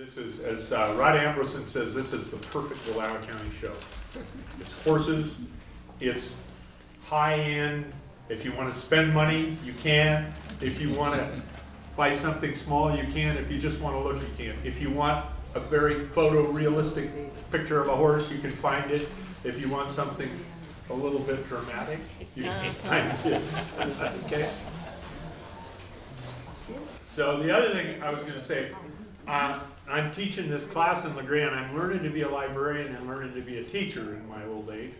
This is, as Rod Ambrosen says, this is the perfect Wallowa County show. It's horses, it's high-end. If you want to spend money, you can. If you want to buy something small, you can. If you just want to look, you can. If you want a very photorealistic picture of a horse, you can find it. If you want something a little bit dramatic, you can find it. Okay? So the other thing I was going to say, I'm teaching this class in LeGrand. I'm learning to be a librarian and learning to be a teacher in my old age.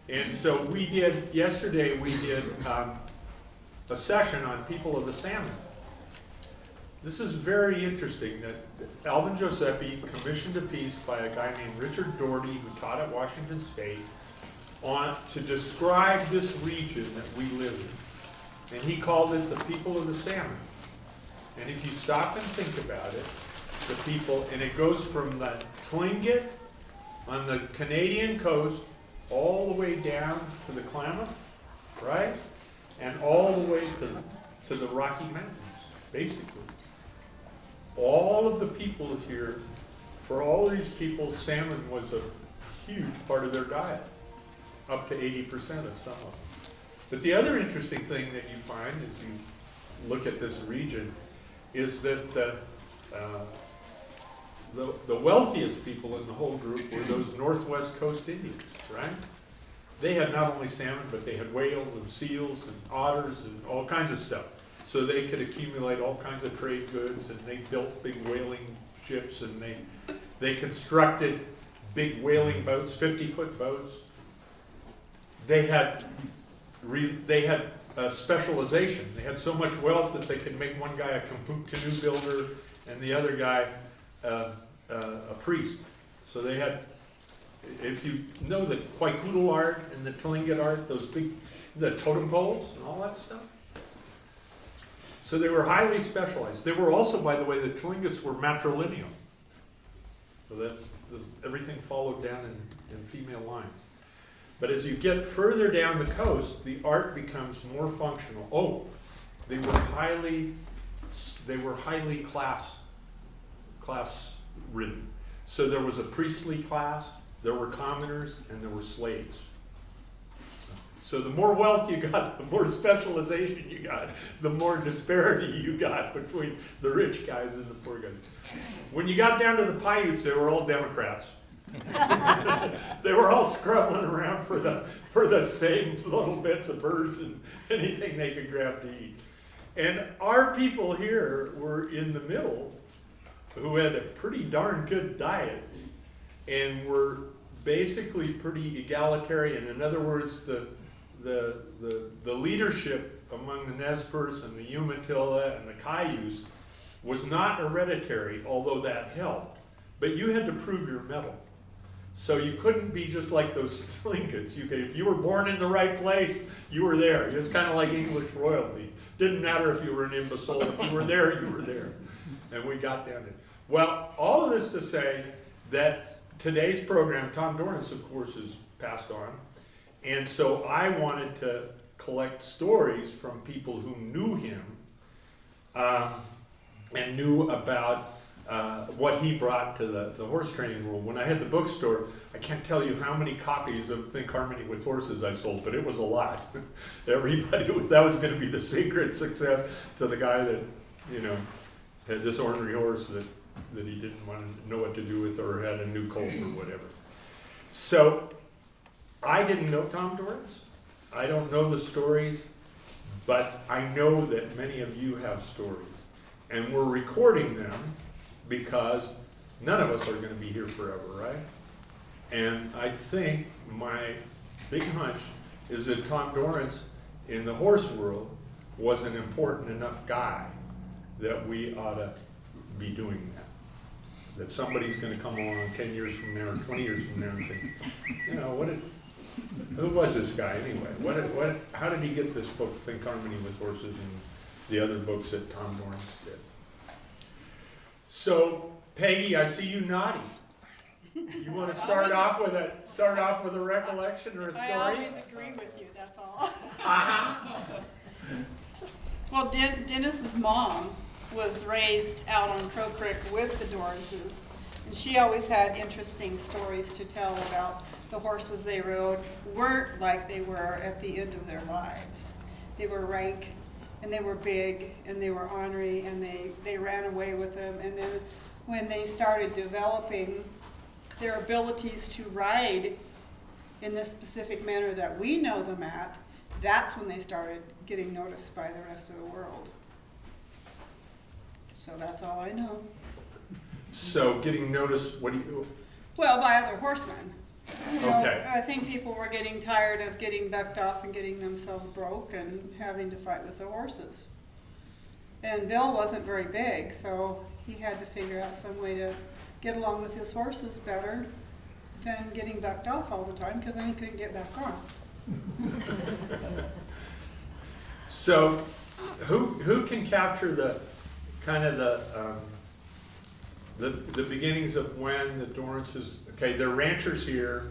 And so yesterday we did a session on people of the salmon. This is very interesting that Alvin Josephy commissioned a piece by a guy named Richard Doherty, who taught at Washington State, to describe this region that we live in. And he called it the people of the salmon. And if you stop and think about it, the people, and it goes from the Tlingit on the Canadian coast all the way down to the Klamath, right? And all the way to the Rocky Mountains, basically. All of the people here, for all these people, salmon was a huge part of their diet, up to 80% of some of them. But the other interesting thing that you find as you look at this region is that the wealthiest people in the whole group were those Northwest Coast Indians, right? They had not only salmon, but they had whales and seals and otters and all kinds of stuff. So they could accumulate all kinds of trade goods, and they built big whaling ships, and they constructed big whaling boats, 50-foot boats. They had specialization. They had so much wealth that they could make one guy a canoe builder and the other guy a priest. So they had, if you know the Kwaikutl art and the Tlingit art, the totem poles and all that stuff. So they were highly specialized. They were also, by the way, the Tlingits were matrilineal. So that everything followed down in female lines. But as you get further down the coast, the art becomes more functional. Oh, they were highly class ridden. So there was a priestly class, there were commoners, and there were slaves. So the more wealth you got, the more specialization you got, the more disparity you got between the rich guys and the poor guys. When you got down to the Paiutes, they were all Democrats. They were all scrubbing around for the same little bits of birds and anything they could grab to eat. And our people here were in the middle, who had a pretty darn good diet and were basically pretty egalitarian. In other words, the leadership among the Nez Perce and the Umatilla and the Cayuse was not hereditary, although that helped. But you had to prove your mettle. So you couldn't be just like those Tlingits. If you were born in the right place, you were there. It was kind of like English royalty. Didn't matter if you were an imbecile. If you were there, you were there. And we got down to it. Well, all of this to say that today's program, Tom Dorrance, of course, is passed on. And so I wanted to collect stories from people who knew him and knew about what he brought to the horse training world. When I had the bookstore, I can't tell you how many copies of Think Harmony with Horses I sold, but it was a lot. That was going to be the secret success to the guy that, had this ornery horse that he didn't want to know what to do with, or had a new colt or whatever. So I didn't know Tom Dorrance. I don't know the stories, but I know that many of you have stories. And we're recording them because none of us are going to be here forever, right? And I think my big hunch is that Tom Dorrance in the horse world was an important enough guy that we ought to be doing that. That somebody's going to come along 10 years from now or 20 years from now and say, who was this guy anyway? How did he get this book, Think Harmony with Horses, and the other books that Tom Dorrance did? So, Peggy, I see you nodding. You want to start off with a recollection or a story? I always agree with you. That's all. Uh-huh. Well, Dennis's mom was raised out on Crow Creek with the Dorrances. And she always had interesting stories to tell about the horses they rode weren't like they were at the end of their lives. They were rank, and they were big, and they were ornery, and they ran away with them. And then when they started developing their abilities to ride in the specific manner that we know them at, that's when they started getting noticed by the rest of the world. So that's all I know. So getting noticed, what do you, Well, by other horsemen. You know, Okay. I think people were getting tired of getting bucked off and getting themselves broke and having to fight with the horses. And Bill wasn't very big, so he had to figure out some way to get along with his horses better than getting bucked off all the time, because then he couldn't get back on. so who can capture the kind of the beginnings of when the Dorrances, okay, they're ranchers here,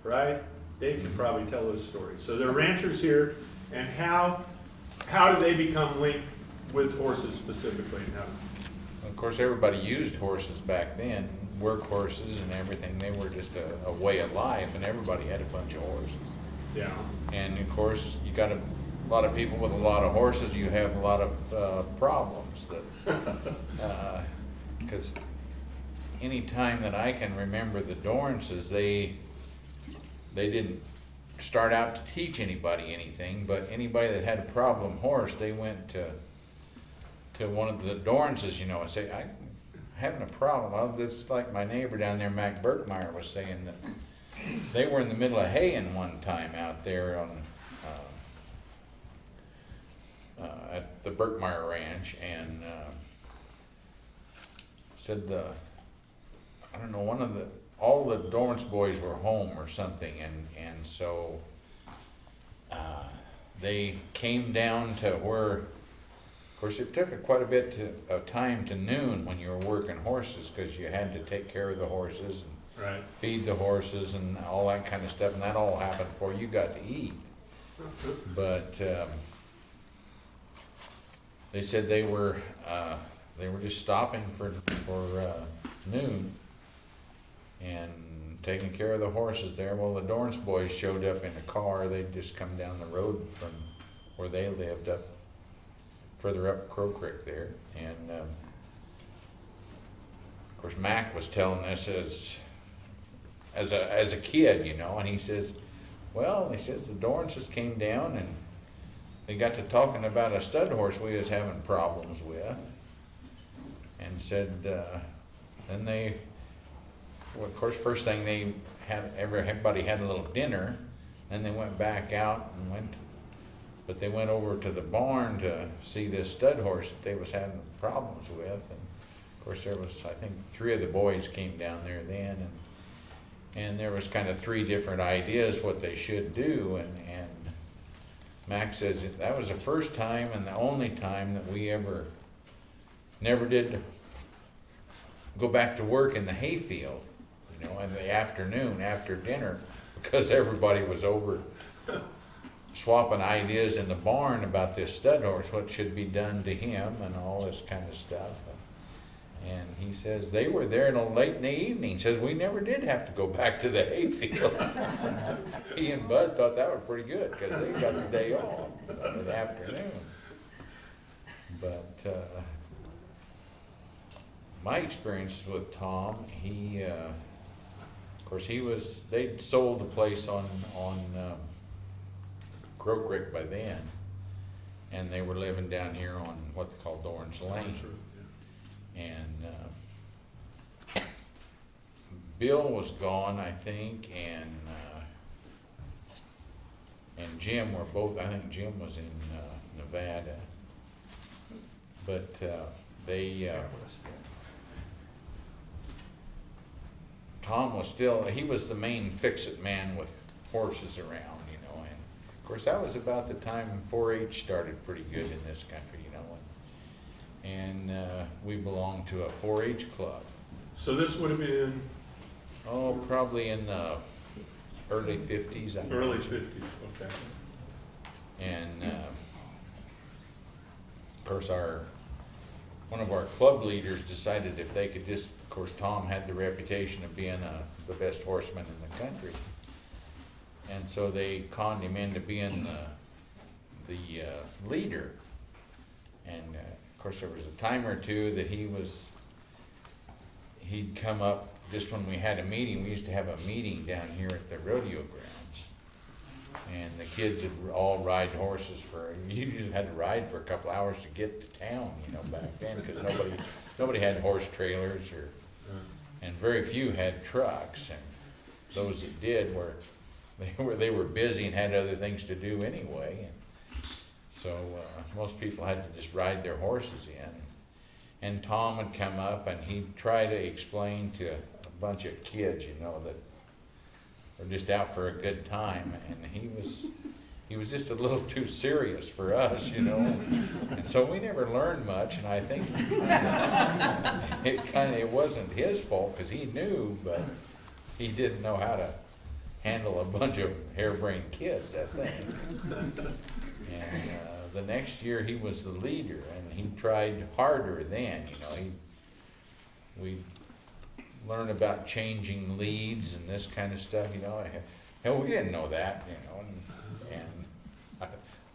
right? Dave can probably tell this story. So they're ranchers here, and how do they become linked with horses specifically now? Of course, everybody used horses back then, work horses and everything. They were just a way of life, and everybody had a bunch of horses. Yeah. And of course, you got a lot of people with a lot of horses, you have a lot of problems that, because any time that I can remember the Dorrances, they didn't start out to teach anybody anything, but anybody that had a problem horse, they went to one of the Dorrances, you know, and say, I'm having a problem. Well, it's like my neighbor down there, Mac Burkmeyer, was saying that they were in the middle of haying one time out there on at the Burkmeyer Ranch, and said I don't know, all the Dorrance boys were home or something, and so they came down to where, of course, it took quite a bit of time to noon when you were working horses, because you had to take care of the horses and Right. feed the horses and all that kind of stuff, and that all happened before you got to eat. But they said they were just stopping for noon and taking care of the horses there. Well, the Dorrance boys showed up in a car. They'd just come down the road from where they lived, up further up Crow Creek there. And of course, Mac was telling this as a kid, you know, and he says, well, he says the Dorrances came down and they got to talking about a stud horse we was having problems with, and said, then they, well, of course, first thing they had, everybody had a little dinner, then they went back out and but they went over to the barn to see this stud horse that they was having problems with, and of course there was, I think, 3 of the boys came down there then, and there was kind of 3 different ideas what they should do, and Mac says that was the first time and the only time that we never did go back to work in the hayfield, you know, in the afternoon after dinner, because everybody was over swapping ideas in the barn about this stud horse, what should be done to him and all this kind of stuff. And he says they were there until late in the evening. He says we never did have to go back to the hayfield. He and Bud thought that was pretty good because they got the day off for the afternoon. But my experience with Tom, he, of course, they'd sold the place on Crow Creek by then, and they were living down here on what they call Dorrance Lane. And Bill was gone, I think, and Jim were both, I think Jim was in Nevada. But Tom was still, he was the main fix-it man with horses around, you know, and of course that was about the time 4-H started pretty good in this country, you know, and we belonged to a 4-H club. So this would have been Oh, probably in the early 50s. early 50s, okay. And of course one of our club leaders decided if they could just, of course, Tom had the reputation of being the best horseman in the country. And so they conned him into being the leader. And of course, there was a time or two that he'd come up just when we had a meeting. We used to have a meeting down here at the rodeo grounds. And the kids would all ride horses you just had to ride for a couple hours to get to town, back then, because nobody had horse trailers and very few had trucks. And those that did they were busy and had other things to do anyway. And so most people had to just ride their horses in. And Tom would come up and he'd try to explain to a bunch of kids, that were just out for a good time. And he was just a little too serious for us, And so we never learned much. And I think it wasn't his fault, because he knew, but he didn't know how to handle a bunch of harebrained kids, I think. And the next year he was the leader, and he tried harder then. We learn about changing leads and this kind of stuff. Hell, we didn't know that. And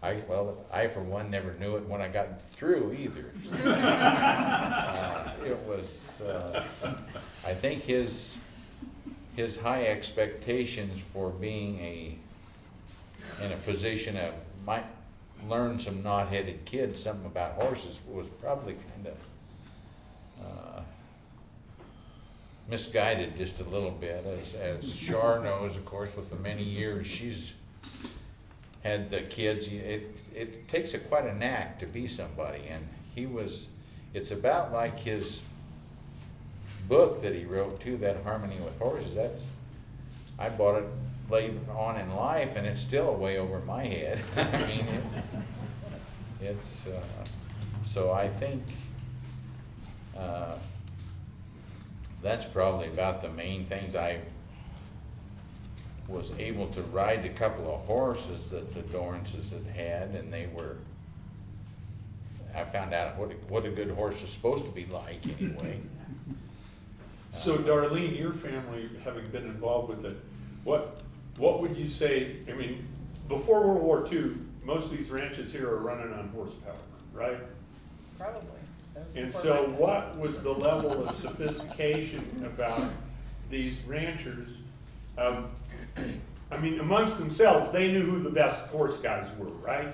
I for one never knew it when I got through either. It was, I think his high expectations for being in a position of might learn some knot-headed kids something about horses was probably kind of misguided just a little bit. As Char knows, of course, with the many years she's had the kids, it takes quite a knack to be somebody. And it's about like his book that he wrote too, that Harmony with Horses. I bought it late on in life, and it's still way over my head. I mean, it's so I think that's probably about the main things. I was able to ride a couple of horses that the Dorrances had, and I found out what a good horse is supposed to be like anyway. So Darlene, your family, having been involved with it, what would you say, before World War II, most of these ranches here are running on horsepower, right? Probably. And so what was the level of sophistication about these ranchers? Amongst themselves, they knew who the best horse guys were, right?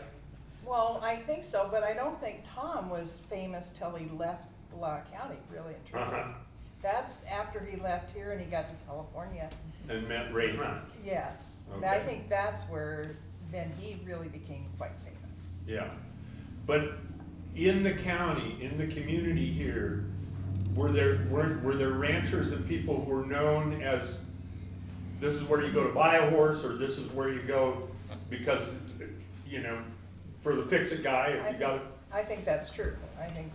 Well, I think so, but I don't think Tom was famous till he left Blah County, really and truly. Uh-huh. That's after he left here and he got to California. And met Ray Hunt. Yes. Okay. I think that's where then he really became quite famous. Yeah. But in the county, in the community here, were there ranchers and people who were known as, this is where you go to buy a horse, or this is where you go because, for the fix-it guy, if you got it? I think that's true. I think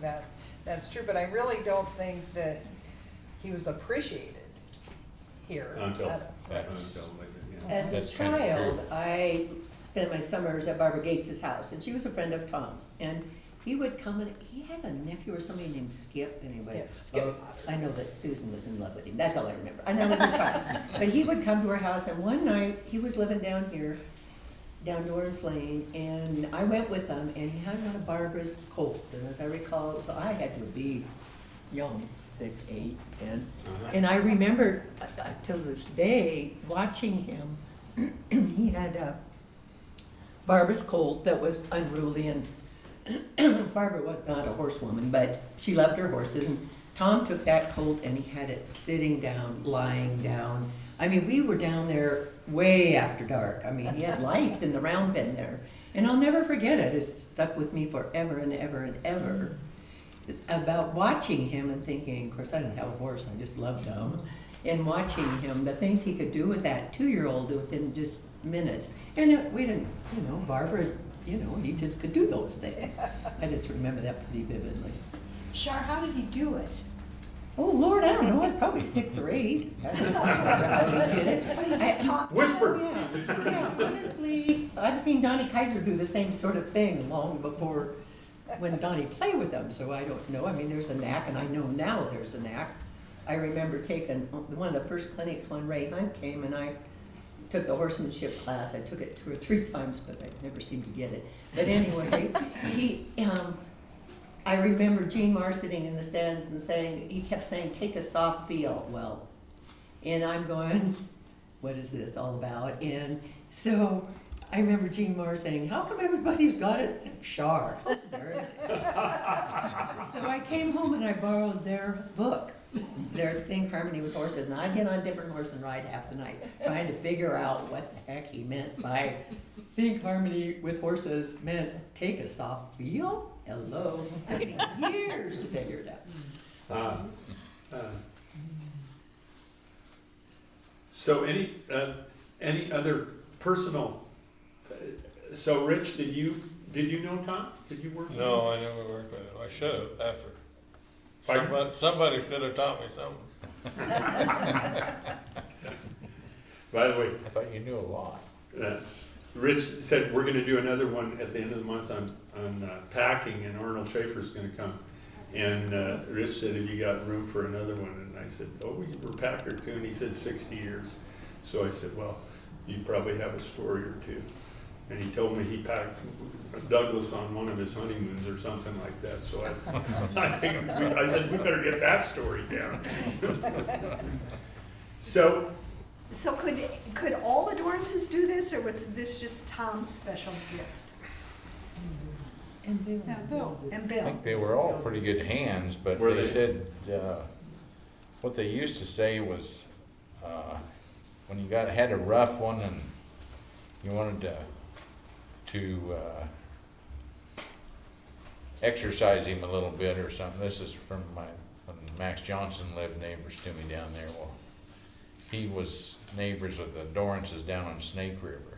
that's true, but I really don't think that he was appreciated here. As a That's kind of child, true. I spent my summers at Barbara Gates's house, and she was a friend of Tom's. And he would come, and he had a nephew or somebody named Skip, anyway. Skip. I know that Susan was in love with him. That's all I remember. I know as a child. But he would come to our house, and one night he was living down here, down Dorrance Lane, and I went with him, and he had one of Barbara's colts. And as I recall, I had to be young, 6, 8, 10. And I remember till this day watching him. He had Barbara's colt that was unruly, and Barbara was not a horsewoman, but she loved her horses. And Tom took that colt and he had it sitting down, lying down. We were down there way after dark. He had lights in the round pen there. And I'll never forget it. It's stuck with me forever and ever and ever. About watching him and thinking, of course I didn't have a horse, I just loved him. And watching him, the things he could do with that 2-year-old within just minutes. And we didn't, Barbara, he just could do those things. I just remember that pretty vividly. Char, how did he do it? Oh, Lord, I don't know, I was probably 6 or 8. I don't know how he did it. He just talked. Whisper. Yeah, honestly, I've seen Donnie Kaiser do the same sort of thing long before when Donnie played with them, so I don't know. I mean, there's a knack, and I know now there's a knack. I remember taking one of the first clinics when Ray Hunt came, and I took the horsemanship class. I took it 2 or 3 times, but I never seemed to get it. But anyway, I remember Gene Marr sitting in the stands and saying, he kept saying, take a soft feel. Well, and I'm going, what is this all about? And so I remember Gene Marr saying, how come everybody's got it except Shar? Where is it? So I came home and I borrowed their book, their Think Harmony with Horses, and I'd get on a different horse and ride half the night, trying to figure out what the heck he meant by Think Harmony with Horses meant take a soft feel? Hello. It took me years to figure it out. So any other personal, so Rich, did you know Tom? Did you work with him? No, I never worked with him. I should have after. Pardon? Somebody should have taught me something. By the way, I thought you knew a lot. Rich said we're gonna do another one at the end of the month on packing, and Arnold Schaefer's gonna come. And Rich said, have you got room for another one? And I said, oh, you were packer too, and he said 60 years. So I said, well, you probably have a story or two. And he told me he packed Douglas on one of his honeymoons or something like that. So I said, we better get that story down. So could all the Dorrances do this, or was this just Tom's special gift? And Bill. Yeah, Bill. And I Bill? think they were all pretty good hands, but Were they they? said, what they used to say was, when you had a rough one and you wanted to exercise him a little bit or something. This is from when Max Johnson lived neighbors to me down there. Well, he was neighbors with the Dorrances down on Snake River.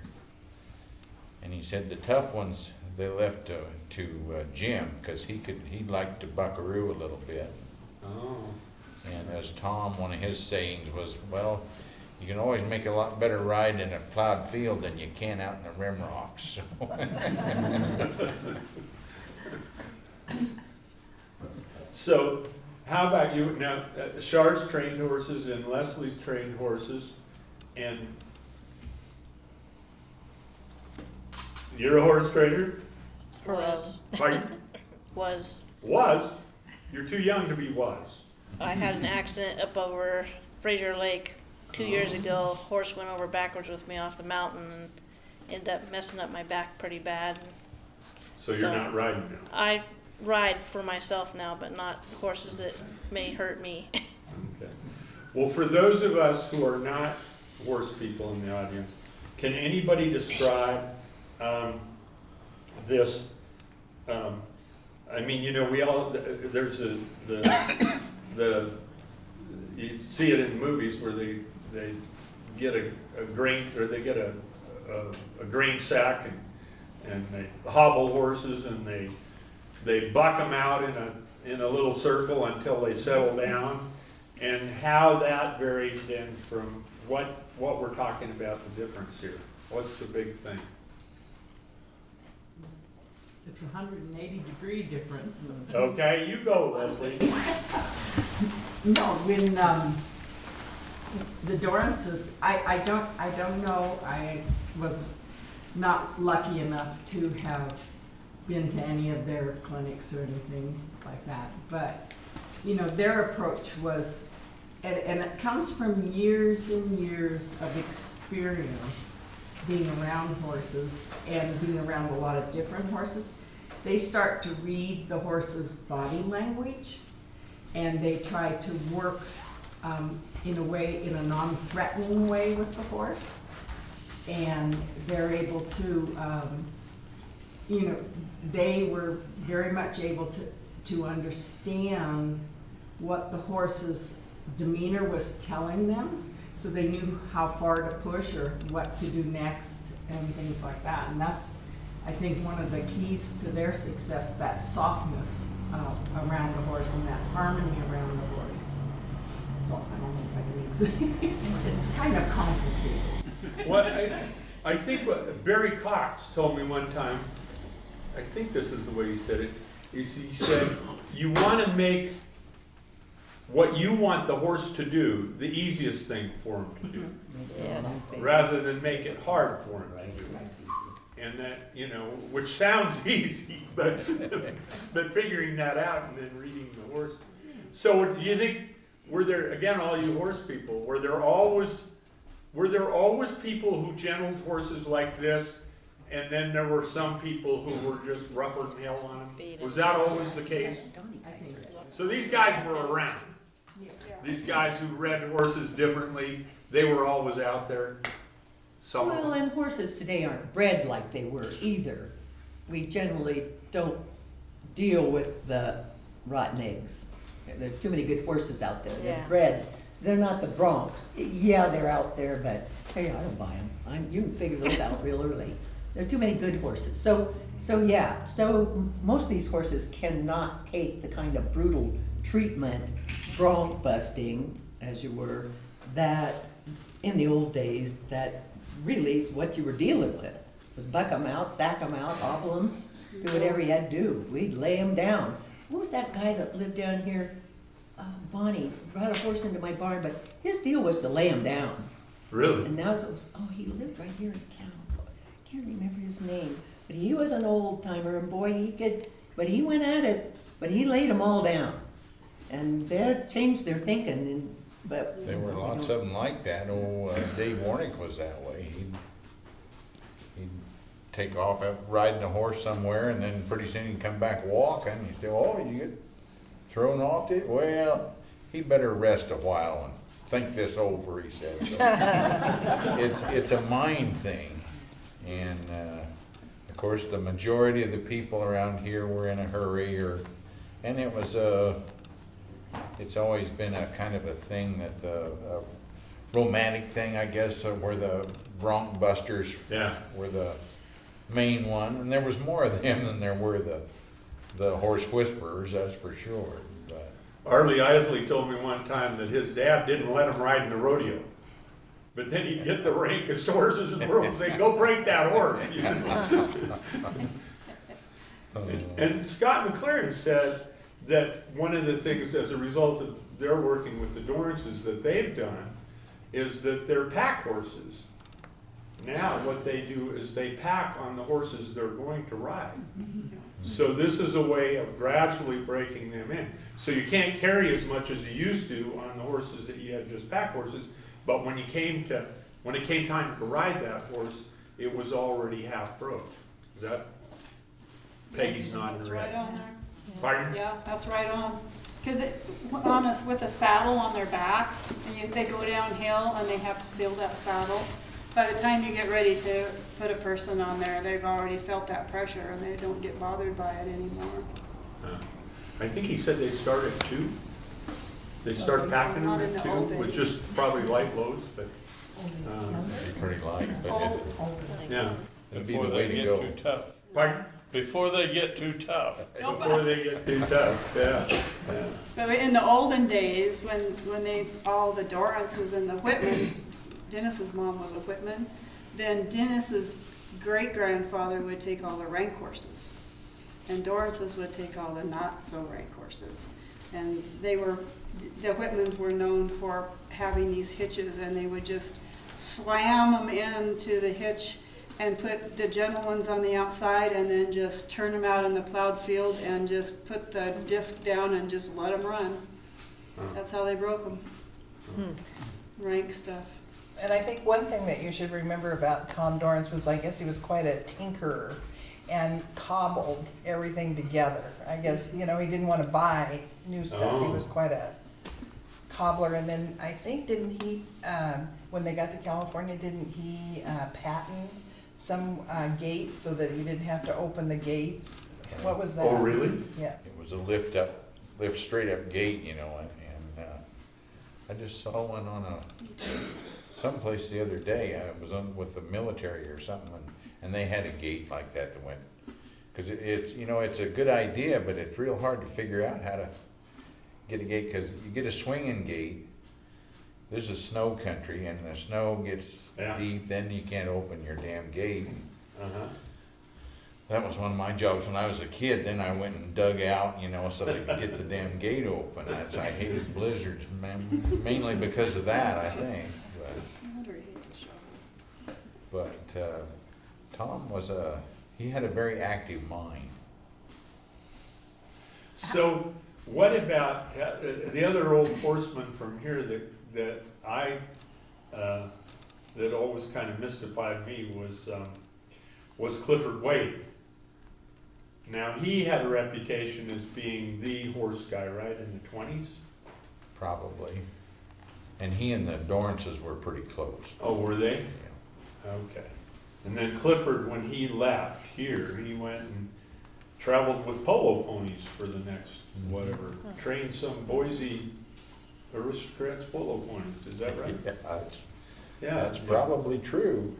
And he said the tough ones they left to Jim, because he liked to buckaroo a little bit. oh, And as Tom, one of his sayings was, well, you can always make a lot better ride in a plowed field than you can out in the rim rocks. so how about you now? Char's trained horses and Leslie's trained horses, and you're a horse trainer? Was. Pardon? Was. Was? You're too young to be was. I had an accident up over Fraser Lake 2 years ago. Horse went over backwards with me off the mountain and ended up messing up my back pretty bad. So you're So- not riding now? I ride for myself now, but not horses that may hurt me. Okay. Well, for those of us who are not horse people in the audience, can anybody describe this? I mean, you know, we all, there's the you see it in movies where they get a grain, or they get a grain sack and they hobble horses and they buck them out in a little circle until they settle down, and how that varied then from what we're talking about, the difference here. What's the big thing? It's 180-degree difference. Okay, you go, Leslie. No, when the Dorrances, I don't know. I was not lucky enough to have been to any of their clinics or anything like that. But you know, their approach was, and it comes from years and years of experience being around horses and being around a lot of different horses. They start to read the horse's body language, and they try to work in a non-threatening way with the horse. And they're able to, you know, they were very much able to understand what the horse's demeanor was telling them, so they knew how far to push or what to do next and things like that. And that's, I think, one of the keys to their success, that softness around the horse and that harmony around the horse. So I don't know if I can explain. It's kind of complicated. What I think what Barry Cox told me one time, I think this is the way he said it, is he said, you want to make what you want the horse to do the easiest thing for him to do, Yes. rather than make it hard for him to do. And that, you know, which sounds easy, but figuring that out and then reading the horse. So do you think, were there, again, all you horse people, were there always people who gentled horses like this, and then there were some people who were just rougher than hell on them? Beat 'em. Was that always the case? So these guys were around. These guys who read horses differently, they were always out there. Some of Well, them. and horses today aren't bred like they were either. We generally don't deal with the rotten eggs. There are too many good horses out there. They're Yeah. bred. They're not the Bronx. Yeah, they're out there, but hey, I don't buy them. You can figure those out real early. There are too many good horses. So most of these horses cannot take the kind of brutal treatment, bronc busting, as you were, that in the old days, that really is what you were dealing with. Was buck them out, sack them out, hobble them, do whatever you had to do. We'd lay them down. What was that guy that lived down here? Bonnie brought a horse into my barn, but his deal was to lay him down. Really? And now it was, he lived right here in town. Can't remember his name, but he was an old timer, and boy, but he went at it, but he laid them all down. And that changed their thinking, but. There were lots of them like that. Dave Warnick was that way. He'd take off out riding a horse somewhere, and then pretty soon he'd come back walking. He'd say, "Oh, you get thrown off it? Well, he better rest a while and think this over," he said. So it's a mind thing, and of course the majority of the people around here were in a hurry, and it was it's always been a kind of a thing that the romantic thing, I guess, where the bronc busters Yeah. were the main one, and there was more of them than there were the horse whisperers, that's for sure. But Arlie Isley told me one time that his dad didn't let him ride in the rodeo. But then he'd get the rankest horses in the world and say, go break that horse. You know? And Scott McLaren said that one of the things as a result of their working with the Dorrances that they've done is that they're pack horses. Now what they do is they pack on the horses they're going to ride. So this is a way of gradually breaking them in. So you can't carry as much as you used to on the horses that you had just pack horses, but when it came time to ride that horse, it was already half broke. Is that? Peggy's nodding That's her right head. on there. Pardon? Yeah, that's right on. Because with a saddle on their back, and they go downhill and they have to feel that saddle. By the time you get ready to put a person on there, they've already felt that pressure and they don't get bothered by it anymore. I think he said they start at 2. They start packing them Not in at the 2, old with days. just probably light loads, but, pretty light, but yeah. it'd be Before the way they to get go. too tough. Pardon? Before they get too tough. Before they get too tough, yeah. But in the olden days, when all the Dorrances and the Whitmans, Dennis's mom was a Whitman, then Dennis's great-grandfather would take all the rank horses. And Dorrance's would take all the not-so-rank horses. And the Whitmans were known for having these hitches, and they would just slam them into the hitch and put the gentle ones on the outside and then just turn them out in the plowed field and just put the disc down and just let them run. That's how they broke them. Rank stuff. And I think one thing that you should remember about Tom Dorrance was, I guess he was quite a tinkerer and cobbled everything together. I guess, he didn't want to buy new stuff. He was quite a cobbler. And then I think, didn't he, when they got to California, didn't he patent some gate so that he didn't have to open the gates? What was that? Oh, really? Yeah. It was a lift straight up gate, and I just saw one on someplace the other day. I was on with the military or something, and they had a gate like that went, because it's a good idea, but it's real hard to figure out how to get a gate, because you get a swinging gate. This is snow country, and the snow gets deep, then you can't open your damn gate. That was one of my jobs when I was a kid. Then I went and dug out, you know, so they could get the damn gate open. I hated blizzards, mainly because of that, I think. I wonder if he's a shovel. But Tom he had a very active mind. So what about the other old horseman from here that always kind of mystified me was Clifford Wade. Now, he had a reputation as being the horse guy, right, in the 20s? Probably. And he and the Dorrances were pretty close. Oh, were they? Yeah. Okay. And then Clifford, when he left here, he went and traveled with polo ponies for the next, whatever, trained some Boise aristocrats polo ponies, is that right? Yeah, that's probably true.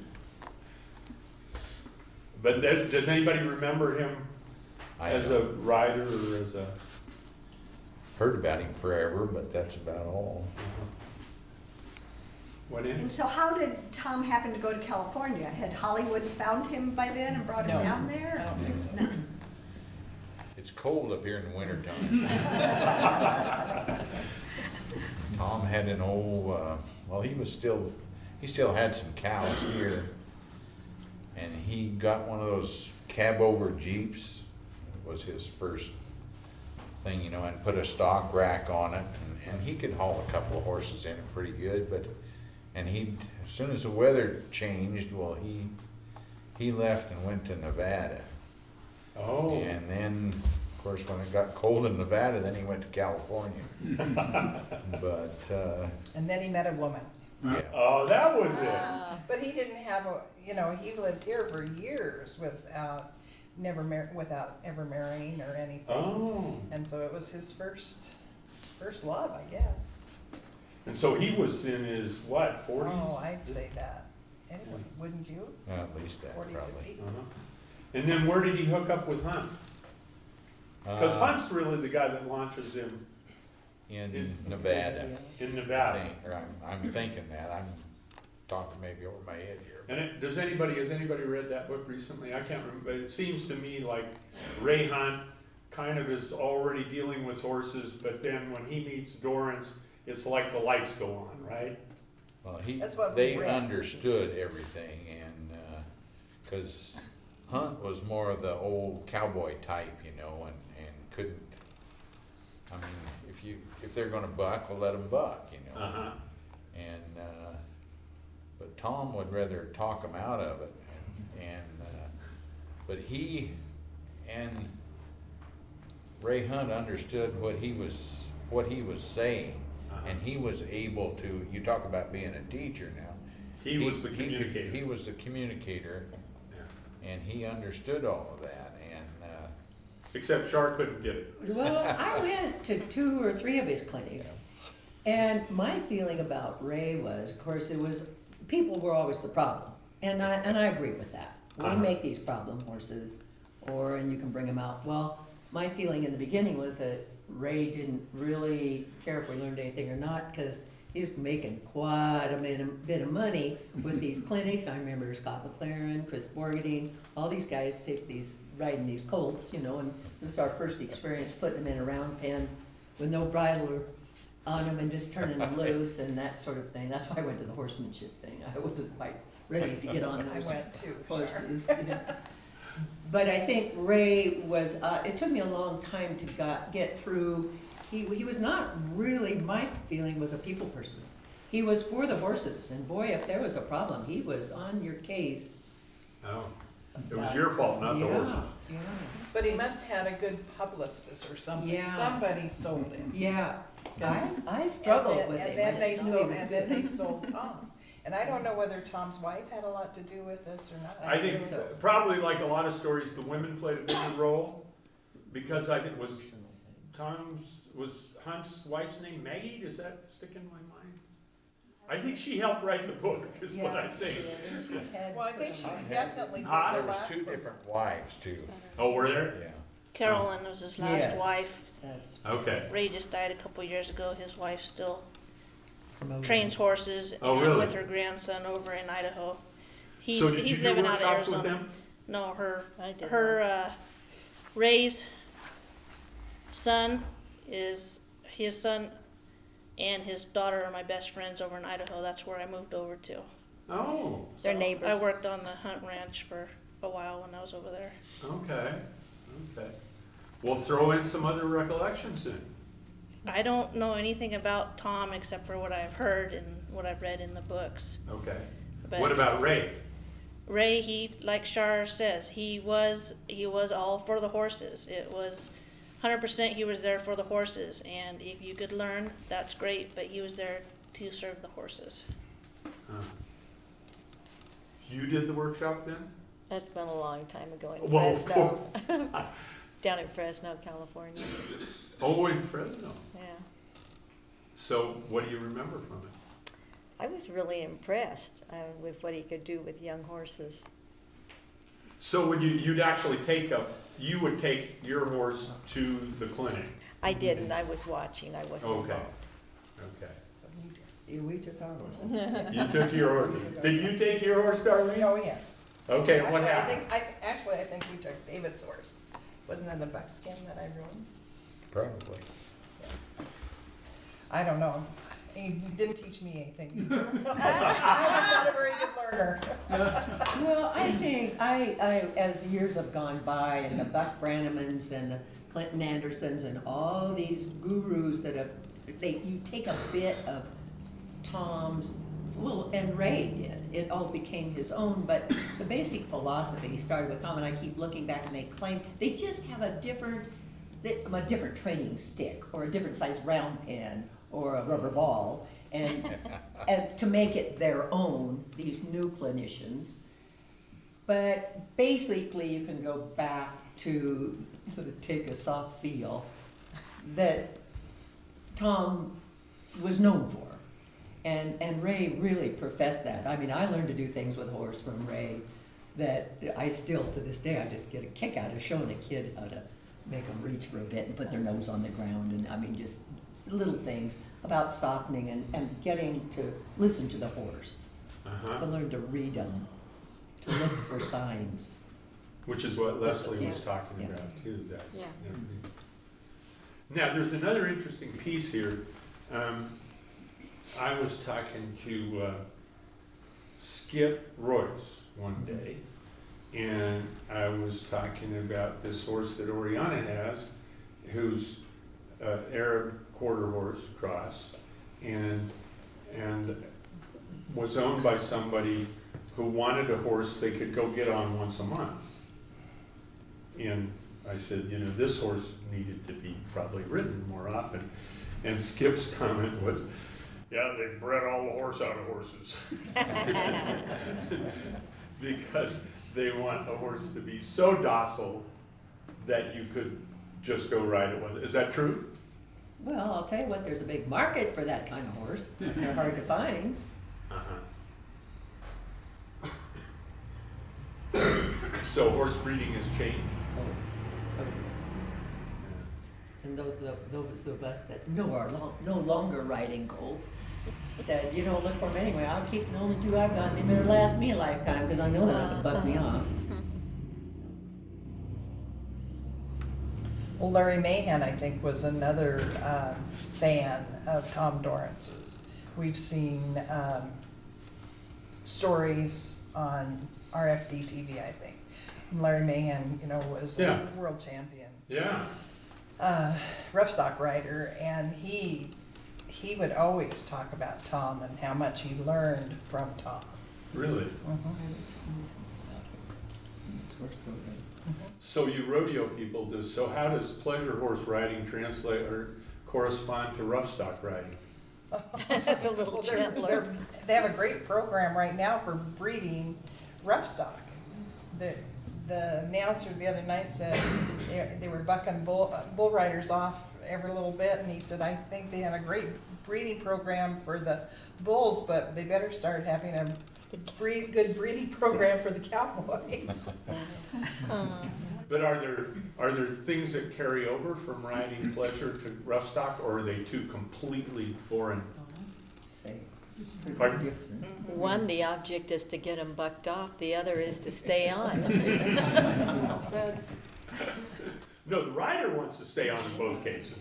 But does anybody remember him as a rider or as a? Heard about him forever, but that's about all. What in? And so how did Tom happen to go to California? Had Hollywood found him by then and brought him No. down there? I don't think so. No. It's cold up here in the wintertime. Tom had an old, he still had some cows here. And he got one of those cab over Jeeps. It was his first thing, you know, and put a stock rack on it. And he could haul a couple of horses in it pretty good, as soon as the weather changed, well, he left and went to Nevada. Oh. And then, of course, when it got cold in Nevada, then he went to California. But, And then he met a woman. yeah. Oh, that was it. But he didn't have he lived here for years without ever marrying or anything. Oh. And so it was his first love, I guess. And so he was in his, what, 40s? Oh, I'd say that. Anyway, wouldn't you? Well, at least that 40, probably. 50? Uh-huh. And then where did he hook up with Hunt? Because Hunt's really the guy that launches him In Nevada. in I Nevada. think, or I'm thinking that. I'm talking maybe over my head here. And has anybody read that book recently? I can't remember, but it seems to me like Ray Hunt kind of is already dealing with horses, but then when he meets Dorrance, it's like the lights go on, right? Well, That's what we they read. understood everything, and because Hunt was more of the old cowboy type, you know, and couldn't. I mean, if they're going to buck, we'll let them buck, you know. Uh-huh. And but Tom would rather talk him out of it, but he and Ray Hunt understood what he was saying. And he was able to, you talk about being a teacher now. He was the communicator. He was the communicator, Yeah. and he understood all of that, and, Except Shark couldn't get it. Well, I went to 2 or 3 of his clinics, and my feeling about Ray was, of course, people were always the problem, and I agree with that. We make these problem horses, and you can bring them out. Well, my feeling in the beginning was that Ray didn't really care if we learned anything or not, because he was making quite a bit of money with these clinics. I remember Scott McLaren, Chris Borgadine, all these guys riding these colts, you know, and it was our first experience putting them in a round pen with no bridle on them and just turning them loose and that sort of thing. That's why I went to the horsemanship thing. I wasn't quite ready to get on I those went too, horses. You know. But I think Ray was, it took me a long time to get through. He was not really, my feeling was a people person. He was for the horses, and boy, if there was a problem, he was on your case. Oh. It was your fault, not the horses. Yeah, But he must have had a good publicist or something. Yeah. Somebody sold him. yeah. Yes. I struggled And with then- him. And I then they just knew he sold, was and then good. they sold Tom. And I don't know whether Tom's wife had a lot to do with this or not. I think so. probably like a lot of stories, the women played a bigger role, because I think was Hunt's wife's name Maggie? Does that stick in my mind? I think she helped write the book, is what I think. Well, I think she definitely did Ah, the there was last 2 book. different wives too. Oh, were there? Yeah. Carolyn was his last Yes. wife. That's Okay. Ray just died a couple years ago. His wife still promoted. trains horses Oh, really? with her grandson over in Idaho. So did you He's do living out of workshops with Arizona. them? No, I did her Ray's son is his son, and his daughter are my best friends over in Idaho. That's where I moved over to. Oh, So I worked on the hunt ranch for a while when I was over there. okay, okay. Well, throw in some other recollections then. I don't know anything about Tom except for what I've heard and what I've read in the books. Okay. But What about Ray? Ray, he, like Shar says, he was all for the horses. It was 100% he was there for the horses, and if you could learn, that's great, but he was there to serve the horses. You did the workshop then? That's been a long time ago in Well, of Fresno. Down in Fresno, California. Oh, in Fresno. Yeah. So what do you remember from it? I was really impressed with what he could do with young horses. So would you'd actually you would take your horse to the clinic? I didn't. I was watching. I wasn't Okay. involved. Okay. We took ours. You took your horse. Did you take your horse, Darlene? Oh, yes. Okay, what Actually, happened? I think we took David's horse. Wasn't that the buckskin that I rode? Probably. I don't know. He didn't teach me anything. I'm not a very good learner. Well, I think as years have gone by, and the Buck Brannemans and the Clinton Andersons and all these gurus that have, you take a bit of Tom's, well, and Ray did. It all became his own, but the basic philosophy started with Tom, and I keep looking back, and they claim they just have a different training stick, or a different size round pen, or a rubber ball, and to make it their own, these new clinicians. But basically, you can go back to take a soft feel that Tom was known for. And Ray really professed that. I mean, I learned to do things with a horse from Ray that I still, to this day, I just get a kick out of showing a kid how to make them reach for a bit and put their nose on the ground. And I mean, just little things about softening and getting to listen to the horse, to learn to read them, to look for signs. Which is what Leslie was Yeah. talking Yeah. about too. Yeah. Now, there's another interesting piece here. I was talking to Skip Royce one day, and I was talking about this horse that Oriana has, who's Arab quarter horse cross, and was owned by somebody who wanted a horse they could go get on once a month. And I said, this horse needed to be probably ridden more often. And Skip's comment was, yeah, they bred all the horse out of horses. Because they want a horse to be so docile that you could just go ride it with it. Is that true? Well, I'll tell you what, there's a big market for that kind of horse. They're hard to find. So horse breeding has changed? And those of us that are no longer riding colts said, look for them anyway. I'll keep the only two I've got. They better last me a lifetime because I know they're not going to buck me off. Well, Larry Mahan, I think, was another fan of Tom Dorrance's. We've seen stories on RFD TV, I think. Larry Mahan, was Yeah. a world champion Yeah. rough stock rider, and he would always talk about Tom and how much he learned from Tom. Really? So you rodeo people do. So how does pleasure horse riding translate or correspond to rough stock riding? That's a little Well, gentler. they have a great program right now for breeding rough stock. The announcer the other night said they were bucking bull riders off every little bit, and he said, I think they have a great breeding program for the bulls, but they better start having a good breeding program for the cowboys. But are there things that carry over from riding pleasure to rough stock, or are they two completely foreign? Say, Pardon? One, the object is to get them bucked off, the other is to stay on. Well said. No, the rider wants to stay on in both cases.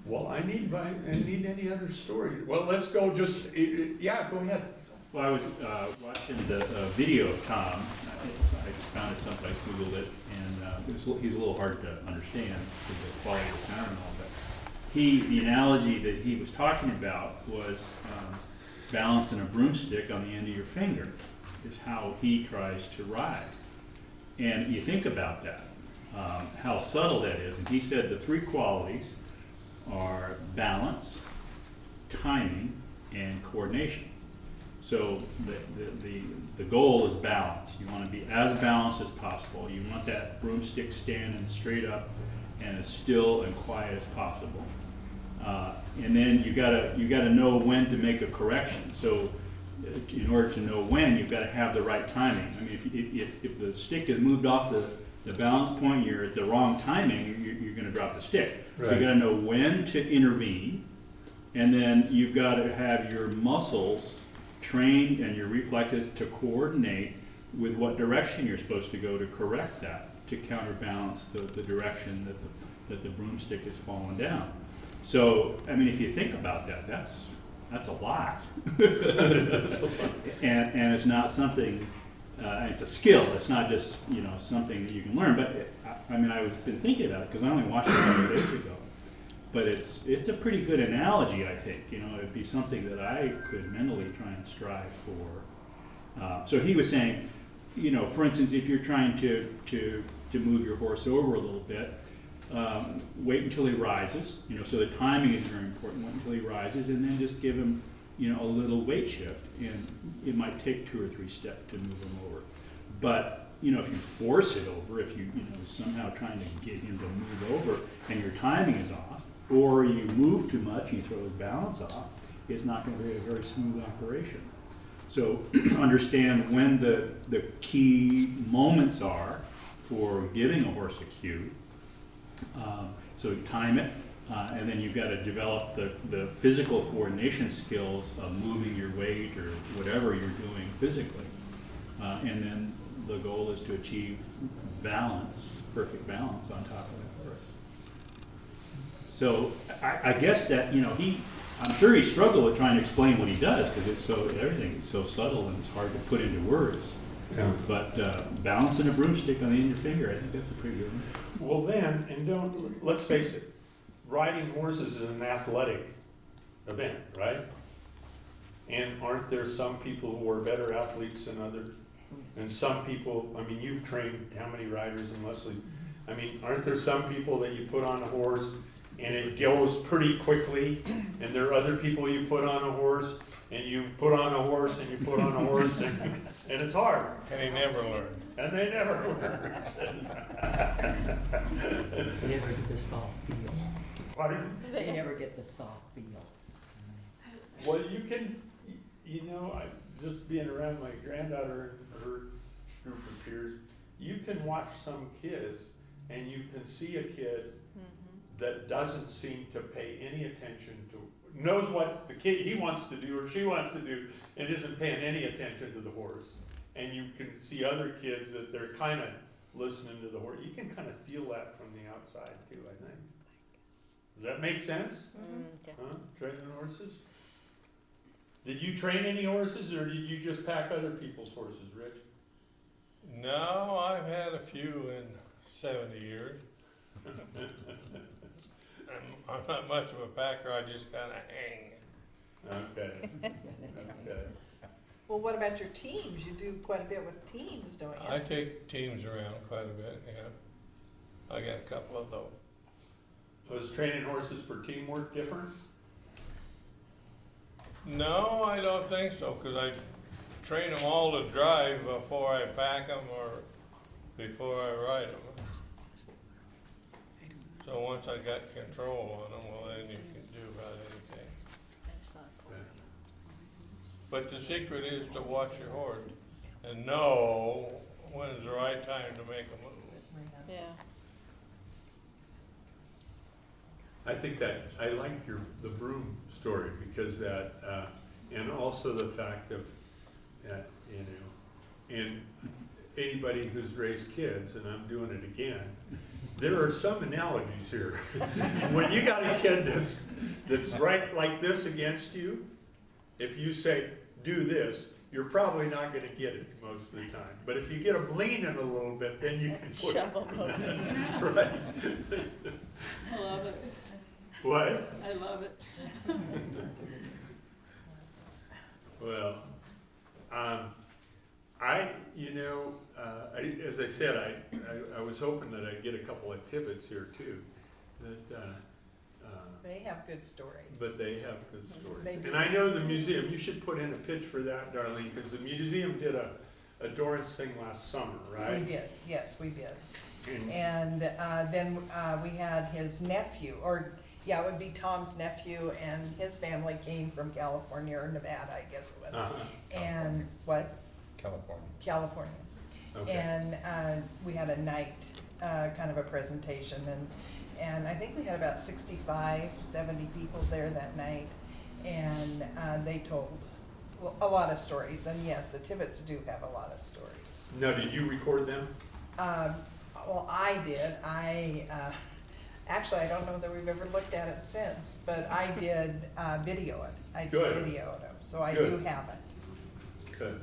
Well, I need any other story. Well, let's go just, yeah, go ahead. Well, I was watching the video of Tom. I just found it someplace, Googled it, and he's a little hard to understand because of the quality of the sound and all that. The analogy that he was talking about was balancing a broomstick on the end of your finger is how he tries to ride. And you think about that, how subtle that is. And he said the three qualities are balance, timing, and coordination. So the goal is balance. You want to be as balanced as possible. You want that broomstick standing straight up and as still and quiet as possible. And then you gotta know when to make a correction. So in order to know when, you've got to have the right timing. I mean, if the stick is moved off the balance point, you're at the wrong timing, you're going to drop the stick. Right. So you got to know when to intervene, and then you've got to have your muscles trained and your reflexes to coordinate with what direction you're supposed to go to correct that, to counterbalance the direction that the broomstick is falling down. So, I mean, if you think about that, that's a lot. and it's not something, it's a skill. It's not just, something that you can learn. But I mean, I've been thinking about it because I only watched it a couple days ago. But it's a pretty good analogy, I think. It'd be something that I could mentally try and strive for. So he was saying, for instance, if you're trying to move your horse over a little bit, wait until he rises. So the timing is very important. Wait until he rises, and then just give him, a little weight shift, and it might take 2 or 3 steps to move him over. But if you force it over, if you somehow trying to get him to move over, and your timing is off, or you move too much and you throw his balance off, it's not going to be a very smooth operation. So understand when the key moments are for giving a horse a cue. So time it, and then you've got to develop the physical coordination skills of moving your weight or whatever you're doing physically. And then the goal is to achieve balance, perfect balance on top of that horse. So I guess that, I'm sure he struggled with trying to explain what he does because everything is so subtle and it's hard to put into words. Yeah. But balancing a broomstick on the end of your finger, I think that's a pretty good one. Well then, let's face it, riding horses is an athletic event, right? And aren't there some people who are better athletes than others? And some people, I mean, you've trained how many riders in Leslie? I mean, aren't there some people that you put on a horse and it goes pretty quickly, and there are other people you put on a horse, and you put on a horse, and you put on a horse, and it's hard. And he never learned. And they never learn. They never get the soft feel. Pardon? They never get the soft feel. Well, you can, just being around my granddaughter and her group of peers, you can watch some kids and you can see a kid that doesn't seem to pay any attention to, knows what the kid he wants to do or she wants to do and isn't paying any attention to the horse. And you can see other kids that they're kind of listening to the horse. You can kind of feel that from the outside too, I think. Does that make sense? Huh? Training horses? Did you train any horses or did you just pack other people's horses, Rich? No, I've had a few in 70 years. I'm not much of a packer, I just kind of hang. Okay. Okay. Well, what about your teams? You do quite a bit with teams, don't you? I take teams around quite a bit, yeah. I got a couple of those. Was training horses for teamwork different? No, I don't think so, because I train them all to drive before I pack them or before I ride them. So once I got control on them, well, then you can do about anything. But the secret is to watch your horse and know when's the right time to make a move. Yeah. I think that, I like the broom story, because that, and also the fact of, you know, and anybody who's raised kids, and I'm doing it again, there are some analogies here. When you got a kid that's right like this against you, if you say, do this, you're probably not gonna get it most of the time. But if you get them leaning a little bit, then you can push. Shove 'em over. Right. I love it. What? I love it. Well, as I said, I was hoping that I'd get a couple of tidbits here too, that, They have good stories. but they have good stories. They do. And I know the museum, you should put in a pitch for that, Darlene, because the museum did a Dorrance thing last summer, right? We did, yes, we did. And And then we had his nephew, or, yeah, it would be Tom's nephew, and his family came from California or Nevada, I guess it was. Uh-huh. And, what? California. California. Okay. And we had a night, kind of a presentation, and I think we had about 65, 70 people there that night. And they told a lot of stories, and yes, the Tibbetts do have a lot of stories. Now, did you record them? Well, I did. Actually, I don't know that we've ever looked at it since, but I did video it. I did Good. video them, so I Good. do have it. Good.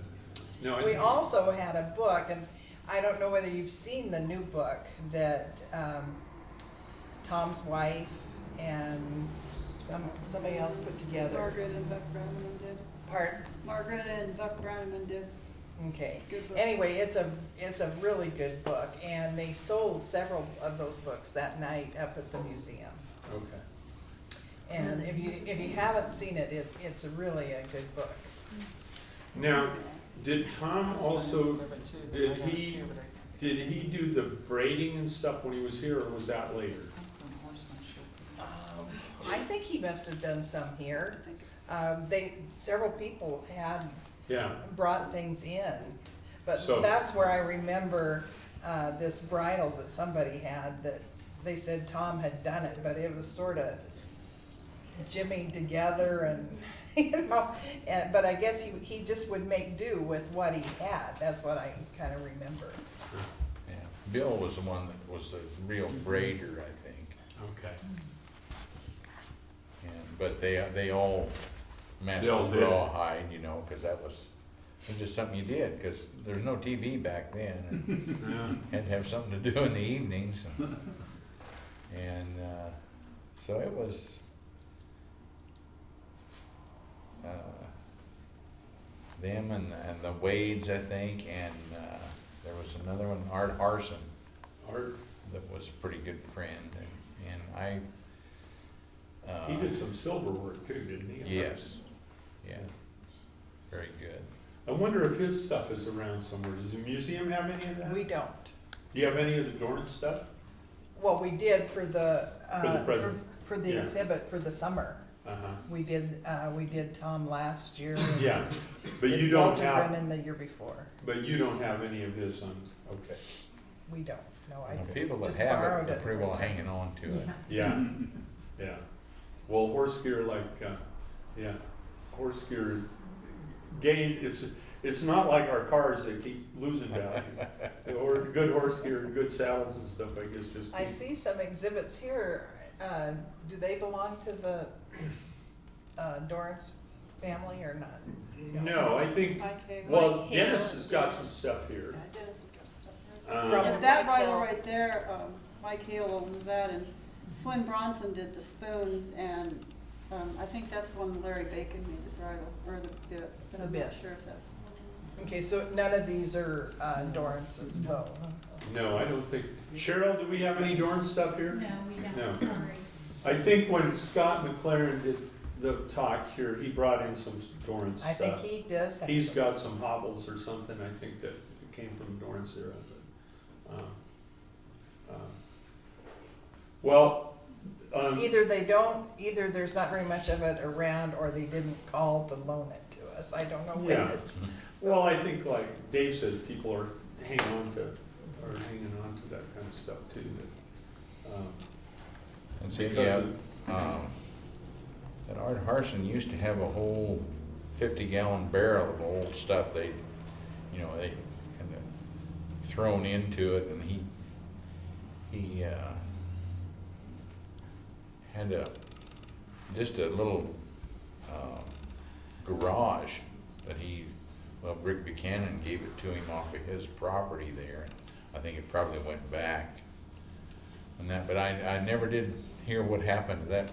No, We also had a book, and I don't know whether you've seen the new book that Tom's wife and somebody else put together. Margaret and Buck Brownman did. Pardon? Margaret and Buck Brownman did. Okay. Good book. Anyway, it's a really good book, and they sold several of those books that night up at the museum. Okay. And if you haven't seen it, it's really a good book. Now, did Tom also, did he do the braiding and stuff when he was here, or was that later? I think he must have done some here. Several people had Yeah, brought things in, but So- that's where I remember this bridle that somebody had that they said Tom had done it, but it was sort of jimmied together and, but I guess he just would make do with what he had. That's what I kind of remember. Yeah. Bill was the one that was the real braider, I think. okay. But they all messed They all with did. rawhide, you know, because it was just something you did, because there's no TV back then, and Yeah. had to have something to do in the evenings. And so it was them and the Wades, I think, and there was another one, Art Arson, Art, that was a pretty good friend, and I. he did some silver work too, didn't he? Yes, yeah, very good. I wonder if his stuff is around somewhere. Does the museum have any of that? We don't. Do you have any of the Dorrance stuff? Well, we did for the present. for the Yeah. exhibit for the summer. Uh-huh. We did Tom last year. Yeah, but Did you don't Walter have, Brennan the year before. but you don't have any of his on, okay. We don't. No, I Well, people that just have borrowed it are pretty well hanging on to it. Yeah, yeah. Well, horse gear, horse gear gain, it's not like our cars that keep losing value. Or good horse gear, good saddles and stuff, I guess, just. I see some exhibits here. Do they belong to the Dorrance family or not? No, I think, Mike Hagel. well, Mike Dennis Hagel. has got some stuff here. Yeah, Dennis has got stuff there. Um, And that Mike bridle Hale. right there, Mike Hale owns that, and Slim Bronson did the spoons, and I think that's the one Larry Bacon made the bridle, or the bit, but I'm The not bit. sure if that's. Okay, so none of these are Dorrance's though. No, I don't think, Cheryl, do we have any Dorrance stuff here? No, we don't, No. sorry. I think when Scott McLaren did the talk here, he brought in some Dorrance I think stuff. he does have He's some. got some hobbles or something, I think that came from Dorrance era, but, well, Either there's not very much of it around, or they didn't call to loan it to us. I don't know Yeah. which. well, I think like Dave says, people are hanging on to that kind of stuff too, that, And so, because yeah, of, that Art Harson used to have a whole 50-gallon barrel of old stuff they kind of thrown into it, and he had just a little garage that Rick Buchanan gave it to him off of his property there. I think it probably went back and that, but I never did hear what happened to that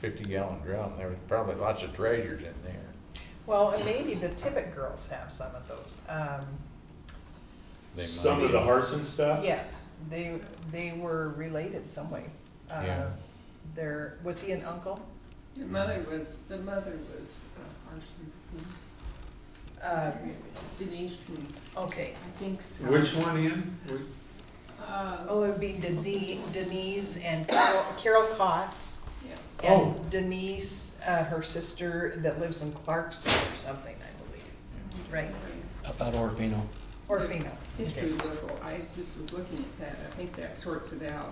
50-gallon drum. There was probably lots of treasures in there. Well, and maybe the Tippett girls have some of those. They Some might of the be. Harson stuff? Yes, they were related some way. Yeah. Was he an uncle? The mother was Arson. Denise, Okay. I think so. Which one, Ian? Oh, it would be Denise and Carol Cox. Yeah. And Denise, her sister that lives in Clarkston or something, I believe. Right? About Orvino. Orfino. History local, I just was looking at that, I think that sorts it out.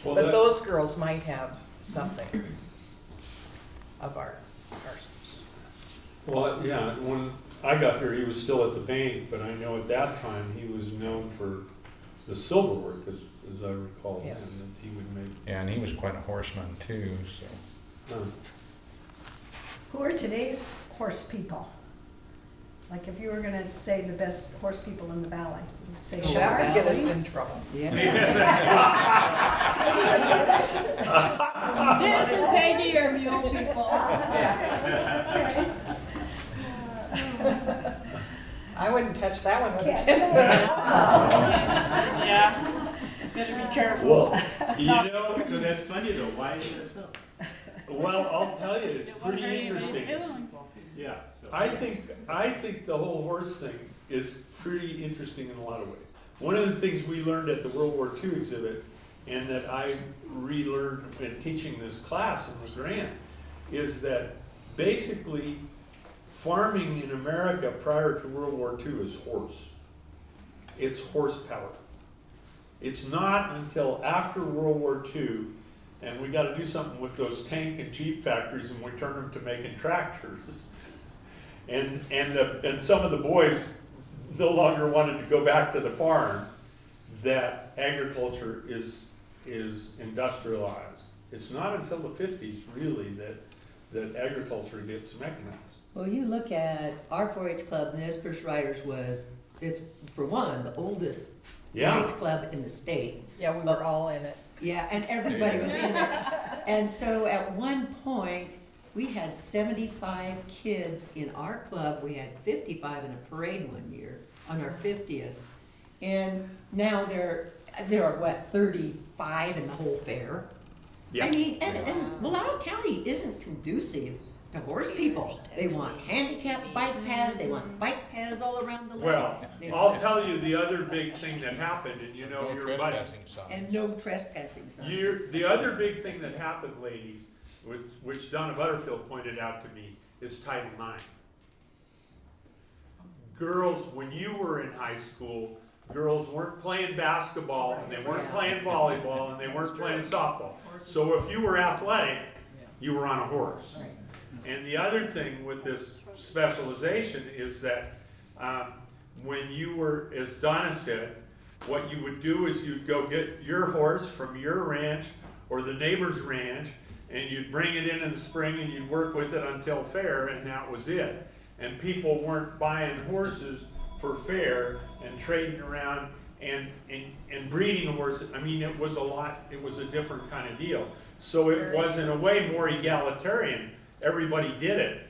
Well, But that- those girls might have something of our Harsons. Well, yeah, when I got here, he was still at the bank, but I know at that time, he was known for the silver work, as I recall, Yeah. and that he would make. Yeah, and he was quite a horseman too, so. Who are today's horse people? Like if you were gonna say the best horse people in the valley, you'd say Well, that would get us Shar. in trouble. Dennis and Peggy are mule people. I wouldn't touch that one with a Can't 10-foot. Yeah, better be careful. Well, you know, So that's funny though, why is that so? well, I'll tell you, it's pretty interesting. Yeah. So. I think the whole horse thing is pretty interesting in a lot of ways. One of the things we learned at the World War II exhibit, and that I relearned in teaching this class in LeGrand, is that basically farming in America prior to World War II is horse. It's horsepower. It's not until after World War II, and we got to do something with those tank and Jeep factories, and we turn them to making tractors. And some of the boys no longer wanted to go back to the farm, that agriculture is industrialized. It's not until the 50s really that agriculture gets mechanized. Well, you look at our 4-H club, Nez Perce Riders it's for one, the oldest Yeah. 4-H club in the state. Yeah, we were all in it. Yeah, and everybody was in it. And so at one point, we had 75 kids in our club. We had 55 in a parade one year on our 50th. And now there are what, 35 in the whole fair? Yeah. I mean, and Malala County isn't conducive to horse people. They want handicap bike paths, they want bike paths all around the lake. Well, They I'll want- tell you the other big thing that happened, and you know, No your buddy. trespassing signs. And no trespassing signs. The other big thing that happened, ladies, which Donna Butterfield pointed out to me, is Title IX. Girls, when you were in high school, girls weren't playing basketball, and they weren't Yeah. playing volleyball, and they weren't playing softball. So if you were athletic, you were on a horse. And the other thing with this specialization is that when you were, as Donna said, what you would do is you'd go get your horse from your ranch or the neighbor's ranch, and you'd bring it in the spring and you'd work with it until fair, and that was it. And people weren't buying horses for fair and trading around and breeding horses. I mean, it was a different kind of deal. So it was in a way more egalitarian. Everybody did it.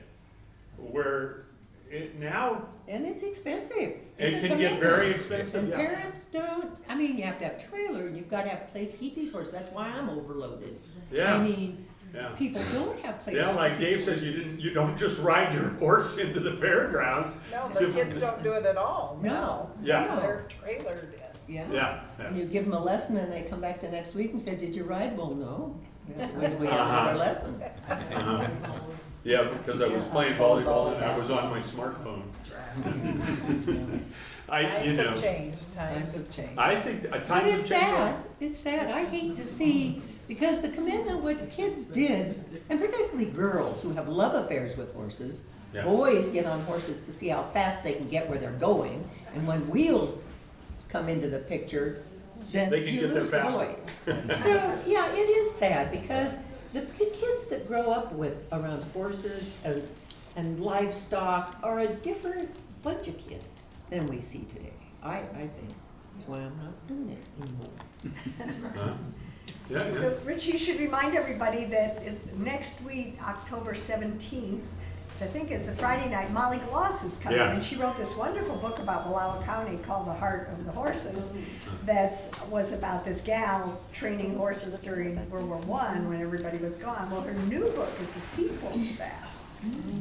Where it now, And it's expensive. it It's a can get commitment. very expensive, And yeah. parents don't, I mean, you have to have a trailer, and you've got to have a place to keep these horses, that's why I'm overloaded. I Yeah, mean, yeah. people don't have places. Yeah, to like keep Dave says, horses. you don't just ride your horse into the fairgrounds. No, the kids don't do it at all. No. Yeah. no. They're trailered in. Yeah. Yeah, And yeah. you give them a lesson, and they come back the next week and say, did you ride? Well, no. We have Uh-huh. our lesson. Uh-huh. Yeah, because I was playing volleyball and I was on my smartphone. Times have changed, times have changed. I think But times have it's changed. sad, it's sad, I hate to see, because the commitment, what kids did, and particularly girls who have love affairs with horses, Yeah. boys get on horses to see how fast they can get where they're going, and when wheels come into the picture, then They can you get there lose the faster. boys. So, yeah, it is sad, because the kids that grow up with, around horses and livestock are a different bunch of kids than we see today, I think. That's why I'm not doing it anymore. Huh? Yeah, yeah. Rich, you should remind everybody that next week, October 17th, which I think is the Friday night, Molly Gloss is coming. Yeah. And she wrote this wonderful book about Wallowa County called The Heart of the Horses. Was about this gal training horses during World War I when everybody was gone. Well, her new book is a sequel to that.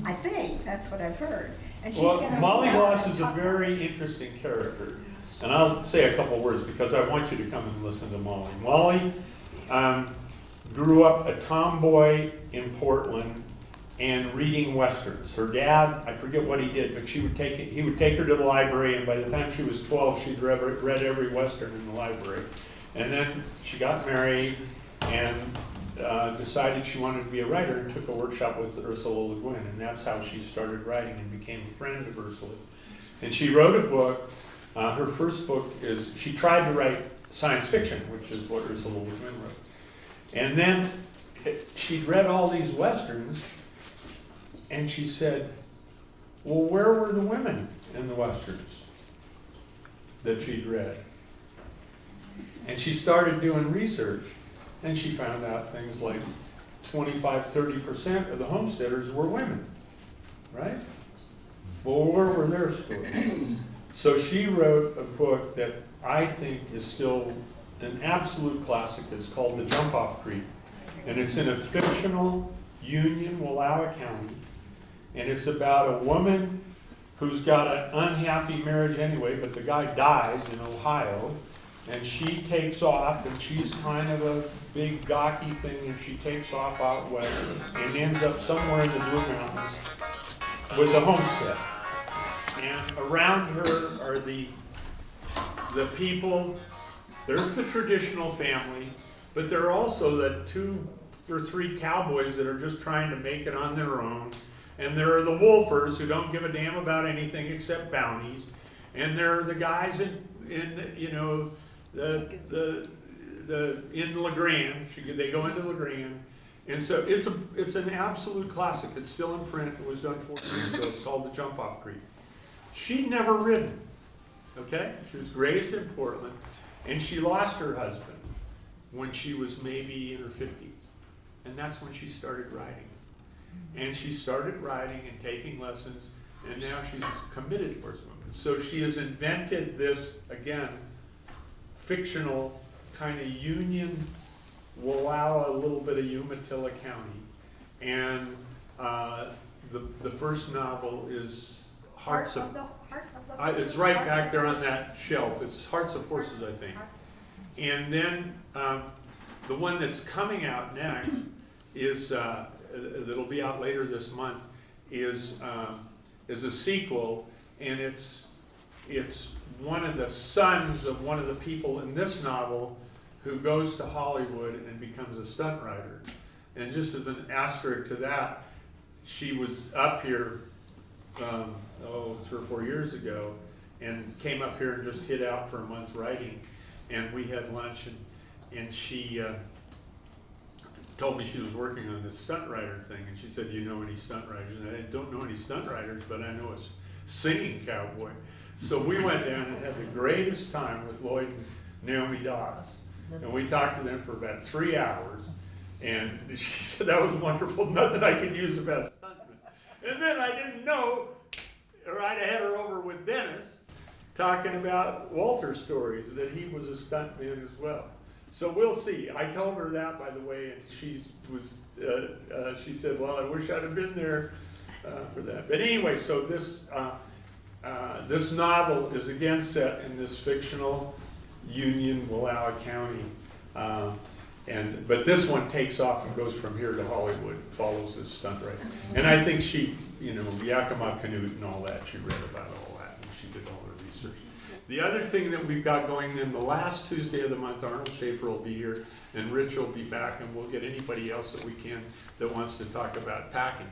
I think, that's what I've heard. And she's Well, gonna Molly come out Gloss and is a talk- very interesting character. And I'll say a couple words because I want you to come and listen to Molly. Molly grew up a tomboy in Portland and reading Westerns. Her dad, I forget what he did, but he would take her to the library, and by the time she was 12, she'd read every Western in the library. And then she got married and decided she wanted to be a writer and took a workshop with Ursula Le Guin, and that's how she started writing and became a friend of Ursula's. And she wrote a book. Her first book is, she tried to write science fiction, which is what Ursula Le Guin wrote. And then she'd read all these Westerns, and she said, well, where were the women in the Westerns that she'd read? And she started doing research, and she found out things like 25–30% of the homesteaders were women, right? Well, where were their stories? So she wrote a book that I think is still an absolute classic. It's called The Jump Off Creek. And it's in a fictional Union, Wallowa County. And it's about a woman who's got an unhappy marriage anyway, but the guy dies in Ohio. And she takes off, and she's kind of a big gawky thing, and she takes off out west and ends up somewhere in the Blue Mountains with a homestead. And around her are the people. There's the traditional family, but there are also the 2 or 3 cowboys that are just trying to make it on their own. And there are the wolfers who don't give a damn about anything except bounties. And there are the guys in LeGrand. They go into LeGrand. And so it's an absolute classic. It's still in print. It was done 40 years ago. It's called The Jump Off Creek. She'd never ridden, okay? She was raised in Portland, and she lost her husband when she was maybe in her 50s. And that's when she started riding. And she started riding and taking lessons, and now she's committed to horsewomen. So she has invented this, again, fictional kind of Union, Wallowa, a little bit of Umatilla County. And the first novel is Hearts of the it's right back there on that shelf. It's Hearts of Horses, I think. And then the one that's coming out next is that'll be out later this month is a sequel, and it's one of the sons of one of the people in this novel who goes to Hollywood and becomes a stunt rider. And just as an asterisk to that, she was up here 3 or 4 years ago and came up here and just hid out for a month writing, and we had lunch, and she told me she was working on this stunt rider thing, and she said, do you know any stunt riders? And I don't know any stunt riders, but I know a singing cowboy. So we went down and had the greatest time with Lloyd and Naomi Doss, and we talked to them for about 3 hours, and she said that was wonderful, nothing I could use about stuntmen. And then I didn't know, or I'd have had her over with Dennis, talking about Walter's stories, that he was a stuntman as well. So we'll see. I told her that, by the way, and she said, well, I wish I'd have been there for that. But anyway, so this novel is again set in this fictional Union, Wallowa County. But this one takes off and goes from here to Hollywood, follows this stunt race. And I think she, Yakima Canute and all that, she read about all that, and she did all her research. The other thing that we've got going, then the last Tuesday of the month, Arnold Schaefer will be here, and Rich will be back, and we'll get anybody else that we can that wants to talk about packing.